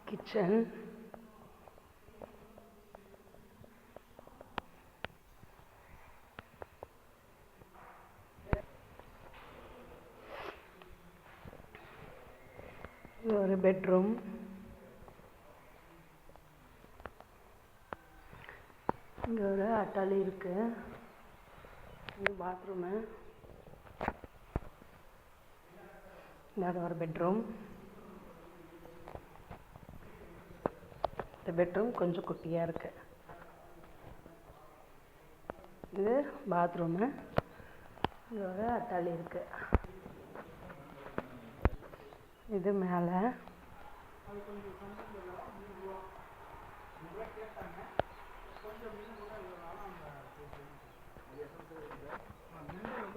kitchen, ஒரு bedroom, இங்கே ஒரு அட்டாளி இருக்கு, இது பாத்ரூமு, இது ஒரு பெட்ரூம். இந்த பெட்ரூம் கொஞ்சம் குட்டியாக இருக்கு. இது பாத்ரூமு, இங்கே ஒரு அட்டாளி இருக்கு. இது மேலே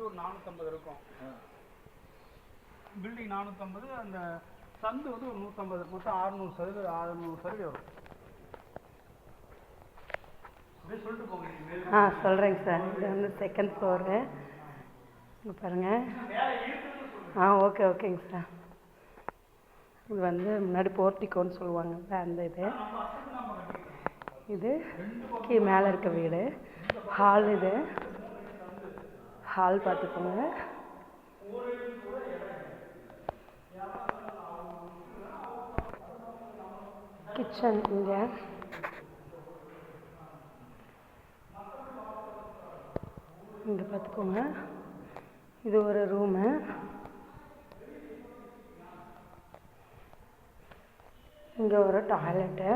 ஒரு 450 இருக்கும். பில்டிங் 450, அந்த சந்து வந்து ஒரு 150, மொத்தம் 600 சதுர வரும். சொல்லிட்டு போங்க. சொல்கிறேங்க சார். இது வந்து செகண்ட் ஃப்ளோரு. இங்கே பாருங்கள். ஓகேங்க சார். இது வந்து முன்னாடி போர்ட்டிக்கோன்னு சொல்லுவாங்க அந்த இது மேலே இருக்க வீடு. ஹால், இது ஹால் பார்த்துக்கோங்க. கிச்சன் இங்கே பார்த்துக்கோங்க. இது ஒரு ரூமு. இங்கே ஒரு டாய்லெட்டு.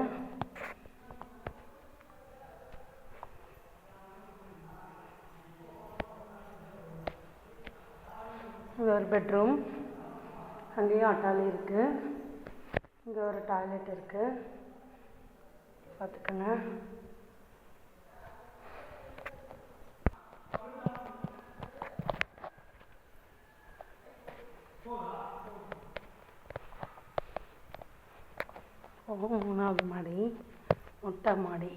இது ஒரு பெட்ரூம். அங்கேயும் அட்டாளி இருக்குது. இங்கே ஒரு டாய்லெட் இருக்குது, பார்த்துக்கோங்க. மூணாவது மாடி, மொட்டை மாடி.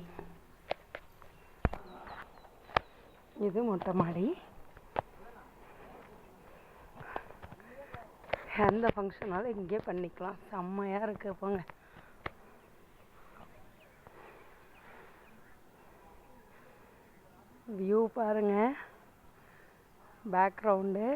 இது மொட்டை மாடி. எந்த ஃபங்க்ஷனாலும் இங்கே பண்ணிக்கலாம். செம்மையாக இருக்கு போங்க. வியூ பாருங்க, பேக்ரவுண்டு.